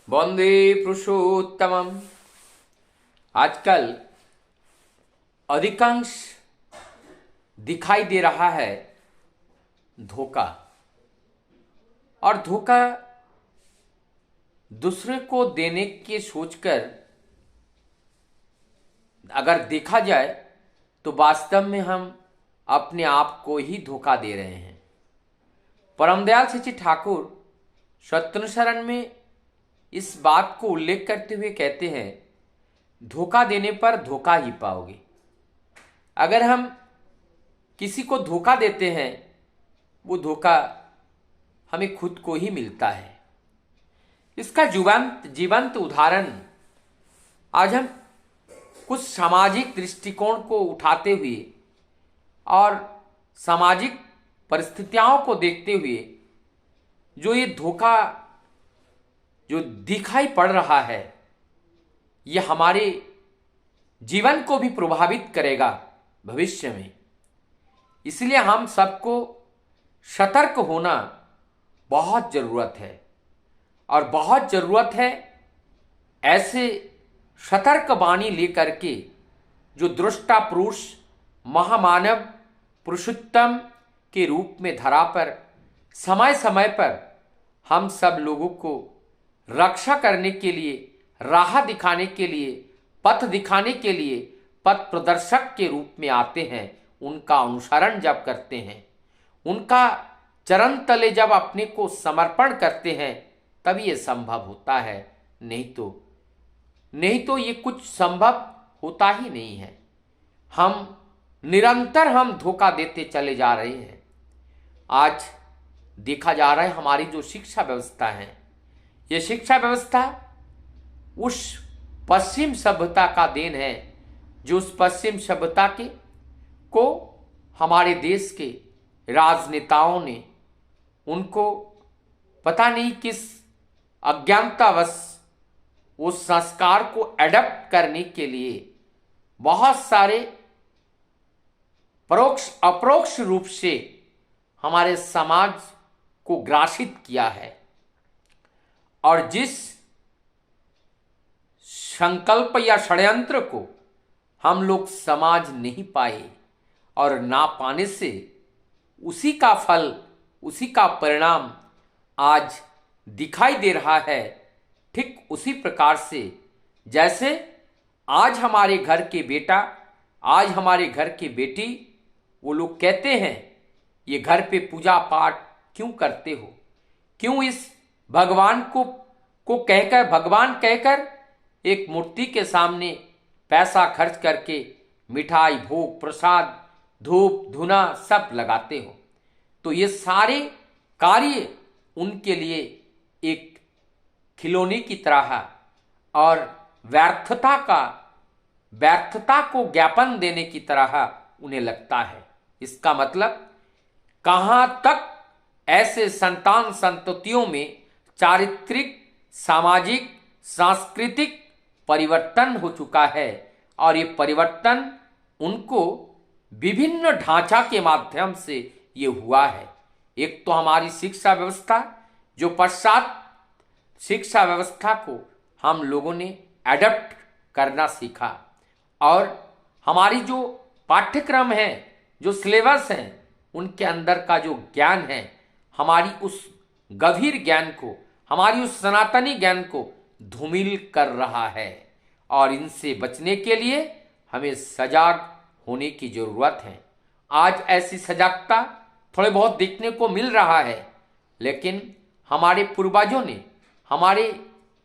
वंदे पुरुषोत्तमम। आजकल अधिकांश दिखाई दे रहा है धोखा। और धोखा दूसरे को देने के सोचकर अगर देखा जाए तो वास्तव में हम अपने आप को ही धोखा दे रहे हैं। परमदयाल सच्ची ठाकुर सत्यानुसरण में इस बात को उल्लेख करते हुए कहते हैं, धोखा देने पर धोखा ही पाओगे। अगर हम किसी को धोखा देते हैं, वो धोखा हमें खुद को ही मिलता है। इसका जीवंत उदाहरण आज हम कुछ सामाजिक दृष्टिकोण को उठाते हुए और सामाजिक परिस्थितियों को देखते हुए जो ये धोखा जो दिखाई पड़ रहा है, ये हमारे जीवन को भी प्रभावित करेगा भविष्य में। इसलिए हम सबको सतर्क होना बहुत ज़रूरत है और बहुत ज़रूरत है ऐसे सतर्क वाणी लेकर के जो दृष्टा पुरुष महामानव पुरुषोत्तम के रूप में धरा पर समय समय पर हम सब लोगों को रक्षा करने के लिए, राह दिखाने के लिए, पथ दिखाने के लिए पथ प्रदर्शक के रूप में आते हैं। उनका अनुसरण जब करते हैं, उनका चरण तले जब अपने को समर्पण करते हैं, तभी ये संभव होता है। नहीं तो ये कुछ संभव होता ही नहीं है। हम निरंतर धोखा देते चले जा रहे हैं। आज देखा जा रहा है हमारी जो शिक्षा व्यवस्था है, ये शिक्षा व्यवस्था उस पश्चिम सभ्यता का देन है जो उस पश्चिम सभ्यता को हमारे देश के राजनेताओं ने उनको पता नहीं किस अज्ञानतावश उस संस्कार को एडप्ट करने के लिए बहुत सारे परोक्ष अपरोक्ष रूप से हमारे समाज को ग्रासित किया है। और जिस संकल्प या षड्यंत्र को हम लोग समझ नहीं पाए और ना पाने से उसी का फल, उसी का परिणाम आज दिखाई दे रहा है। ठीक उसी प्रकार से जैसे आज हमारे घर के बेटा, आज हमारे घर की बेटी, वो लोग कहते हैं ये घर पे पूजा पाठ क्यों करते हो, क्यों इस भगवान को कहकर, भगवान कहकर एक मूर्ति के सामने पैसा खर्च करके मिठाई, भोग, प्रसाद, धूप धुना सब लगाते हो। तो ये सारे कार्य उनके लिए एक खिलौने की तरह और व्यर्थता को ज्ञापन देने की तरह उन्हें लगता है। इसका मतलब कहाँ तक ऐसे संतान संततियों में चारित्रिक, सामाजिक, सांस्कृतिक परिवर्तन हो चुका है। और ये परिवर्तन उनको विभिन्न ढांचा के माध्यम से ये हुआ है। एक तो हमारी शिक्षा व्यवस्था, जो पश्चात शिक्षा व्यवस्था को हम लोगों ने एडप्ट करना सीखा, और हमारी जो पाठ्यक्रम है, जो सिलेबस है, उनके अंदर का जो ज्ञान है, हमारी उस गंभीर ज्ञान को, हमारी उस सनातनी ज्ञान को धूमिल कर रहा है। और इनसे बचने के लिए हमें सजाग होने की जरूरत है। आज ऐसी सजागता थोड़े बहुत देखने को मिल रहा है, लेकिन हमारे पूर्वजों ने, हमारे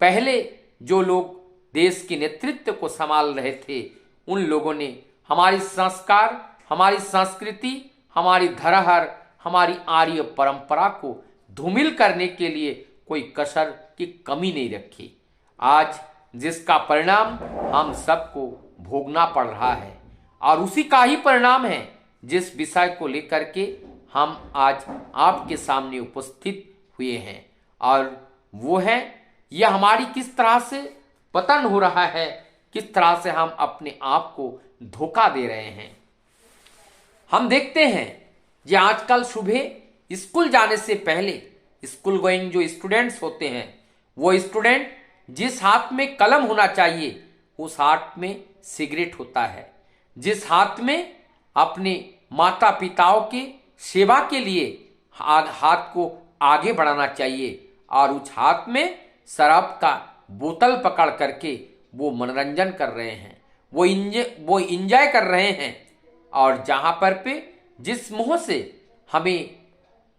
पहले जो लोग देश के नेतृत्व को संभाल रहे थे, उन लोगों ने हमारी संस्कार, हमारी संस्कृति, हमारी धरोहर, हमारी आर्य परंपरा को धूमिल करने के लिए कोई कसर की कमी नहीं रखी। आज जिसका परिणाम हम सबको भोगना पड़ रहा है, और उसी का ही परिणाम है जिस विषय को लेकर के हम आज आपके सामने उपस्थित हुए हैं। और वो है यह हमारी किस तरह से पतन हो रहा है, किस तरह से हम अपने आप को धोखा दे रहे हैं। हम देखते हैं कि आजकल सुबह स्कूल जाने से पहले स्कूल गोइंग जो स्टूडेंट्स होते हैं, वो स्टूडेंट जिस हाथ में कलम होना चाहिए उस हाथ में सिगरेट होता है, जिस हाथ में अपने माता पिताओं की सेवा के लिए हाथ को आगे बढ़ाना चाहिए और उस हाथ में शराब का बोतल पकड़ करके वो मनोरंजन कर रहे हैं, वो इंजॉय कर रहे हैं। और जहां पर पे जिस मुंह से हमें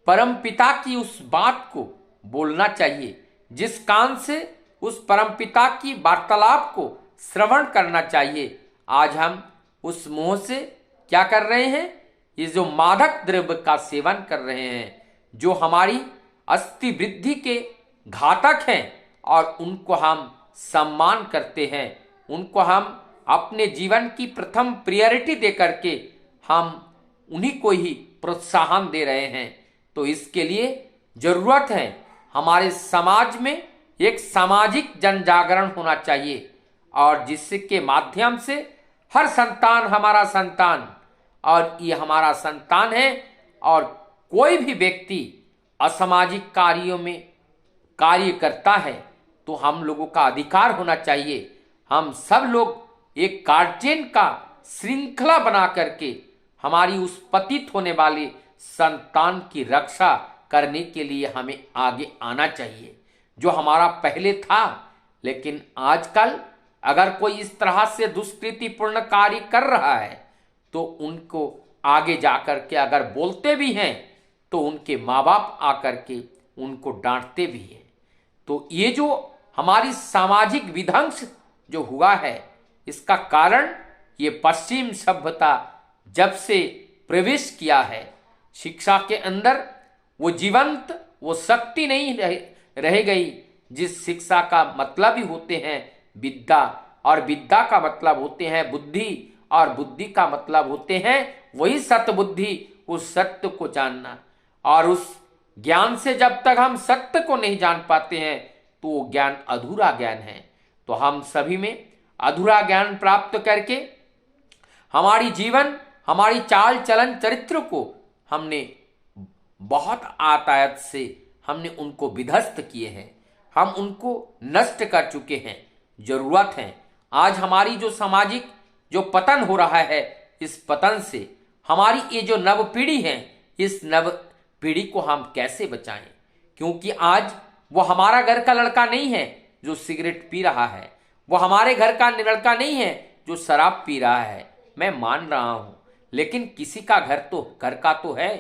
परमपिता की उस बात को बोलना चाहिए, जिस कान से उस परमपिता की वार्तालाप को श्रवण करना चाहिए, आज हम उस मुंह से क्या कर रहे हैं? ये जो मादक द्रव्य का सेवन कर रहे हैं, जो हमारी अस्थि वृद्धि के घातक हैं, और उनको हम सम्मान करते हैं, उनको हम अपने जीवन की प्रथम प्रायोरिटी दे करके हम उन्हीं को ही प्रोत्साहन दे रहे हैं। तो इसके लिए जरूरत है हमारे समाज में एक सामाजिक जन जागरण होना चाहिए, और जिसके माध्यम से हर संतान हमारा संतान, और ये हमारा संतान है, और कोई भी व्यक्ति असामाजिक कार्यों में कार्य करता है तो हम लोगों का अधिकार होना चाहिए। हम सब लोग एक गार्जियन का श्रृंखला बना करके हमारी उस पतित होने वाले संतान की रक्षा करने के लिए हमें आगे आना चाहिए, जो हमारा पहले था। लेकिन आजकल अगर कोई इस तरह से दुष्कृतिपूर्ण कार्य कर रहा है तो उनको आगे जाकर के अगर बोलते भी हैं तो उनके माँ बाप आकर के उनको डांटते भी हैं। तो ये जो हमारी सामाजिक विध्वंस जो हुआ है, इसका कारण ये पश्चिम सभ्यता जब से प्रवेश किया है शिक्षा के अंदर, वो जीवंत वो शक्ति नहीं रह गई, जिस शिक्षा का मतलब ही होते हैं विद्या, और विद्या का मतलब होते हैं बुद्धि, और बुद्धि का मतलब होते हैं वही सत्य बुद्धि, उस सत्य को जानना। और उस ज्ञान से जब तक हम सत्य को नहीं जान पाते हैं तो वो ज्ञान अधूरा ज्ञान है। तो हम सभी में अधूरा ज्ञान प्राप्त करके हमारी जीवन, हमारी चाल चलन चरित्र को हमने बहुत आतायत से हमने उनको विध्वस्त किए हैं, हम उनको नष्ट कर चुके हैं। जरूरत है आज हमारी जो सामाजिक जो पतन हो रहा है, इस पतन से हमारी ये जो नव पीढ़ी है, इस नव पीढ़ी को हम कैसे बचाएं? क्योंकि आज वो हमारा घर का लड़का नहीं है जो सिगरेट पी रहा है, वो हमारे घर का लड़का नहीं है जो शराब पी रहा है। मैं मान रहा हूं, लेकिन किसी का घर का तो है।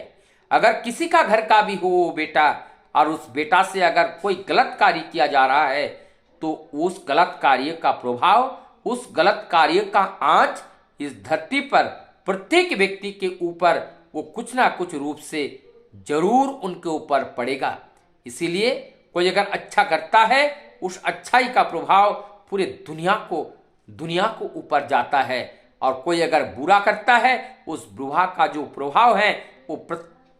अगर किसी का घर का भी हो बेटा, और उस बेटा से अगर कोई गलत कार्य किया जा रहा है तो उस गलत कार्य का प्रभाव, उस गलत कार्य का आंच इस धरती पर प्रत्येक व्यक्ति के ऊपर वो कुछ ना कुछ रूप से जरूर उनके ऊपर पड़ेगा। इसीलिए कोई अगर अच्छा करता है, उस अच्छाई का प्रभाव पूरे दुनिया को ऊपर जाता है, और कोई अगर बुरा करता है, उस बुरा का जो प्रभाव है वो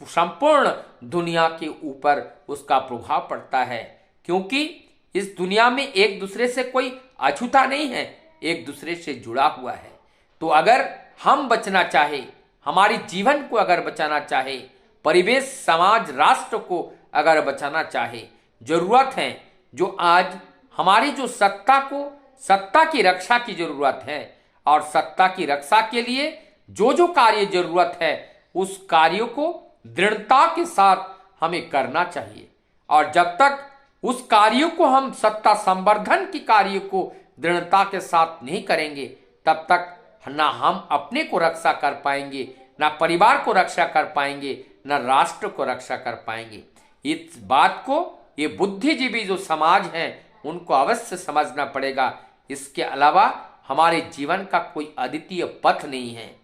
संपूर्ण दुनिया के ऊपर उसका प्रभाव पड़ता है। क्योंकि इस दुनिया में एक दूसरे से कोई अछूता नहीं है, एक दूसरे से जुड़ा हुआ है। तो अगर हम बचना चाहे, हमारी जीवन को अगर बचाना चाहे, परिवेश समाज राष्ट्र को अगर बचाना चाहे, जरूरत है जो आज हमारी जो सत्ता की रक्षा की जरूरत है, और सत्ता की रक्षा के लिए जो कार्य जरूरत है उस कार्य को दृढ़ता के साथ हमें करना चाहिए। और जब तक उस कार्य को हम सत्ता संवर्धन की कार्य को दृढ़ता के साथ नहीं करेंगे, तब तक ना हम अपने को रक्षा कर पाएंगे, ना परिवार को रक्षा कर पाएंगे, ना राष्ट्र को रक्षा कर पाएंगे। इस बात को ये बुद्धिजीवी जो समाज है उनको अवश्य समझना पड़ेगा। इसके अलावा हमारे जीवन का कोई अद्वितीय पथ नहीं है।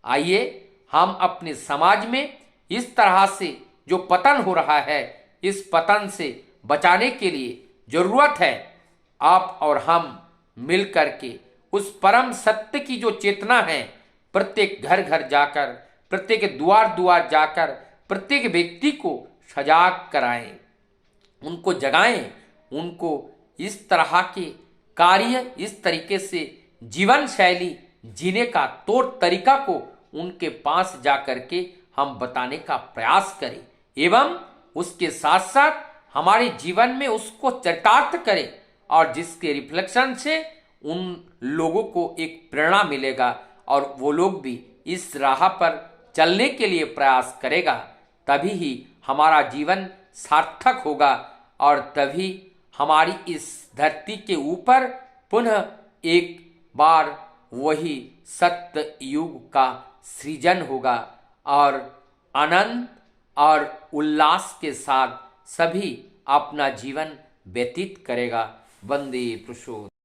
आइए हम अपने समाज में इस तरह से जो पतन हो रहा है, इस पतन से बचाने के लिए जरूरत है आप और हम मिल करके उस परम सत्य की जो चेतना है, प्रत्येक घर घर जाकर, प्रत्येक द्वार द्वार जाकर प्रत्येक व्यक्ति को सजाग कराएं, उनको जगाएं, उनको इस तरह के कार्य, इस तरीके से जीवन शैली जीने का तौर तरीका को उनके पास जाकर के हम बताने का प्रयास करें, एवं उसके साथ साथ हमारे जीवन में उसको चरितार्थ करें, और जिसके रिफ्लेक्शन से उन लोगों को एक प्रेरणा मिलेगा और वो लोग भी इस राह पर चलने के लिए प्रयास करेगा। तभी ही हमारा जीवन सार्थक होगा और तभी हमारी इस धरती के ऊपर पुनः एक बार वही सत्य युग का सृजन होगा और आनंद और उल्लास के साथ सभी अपना जीवन व्यतीत करेगा। वंदे पुरुषोत्तम।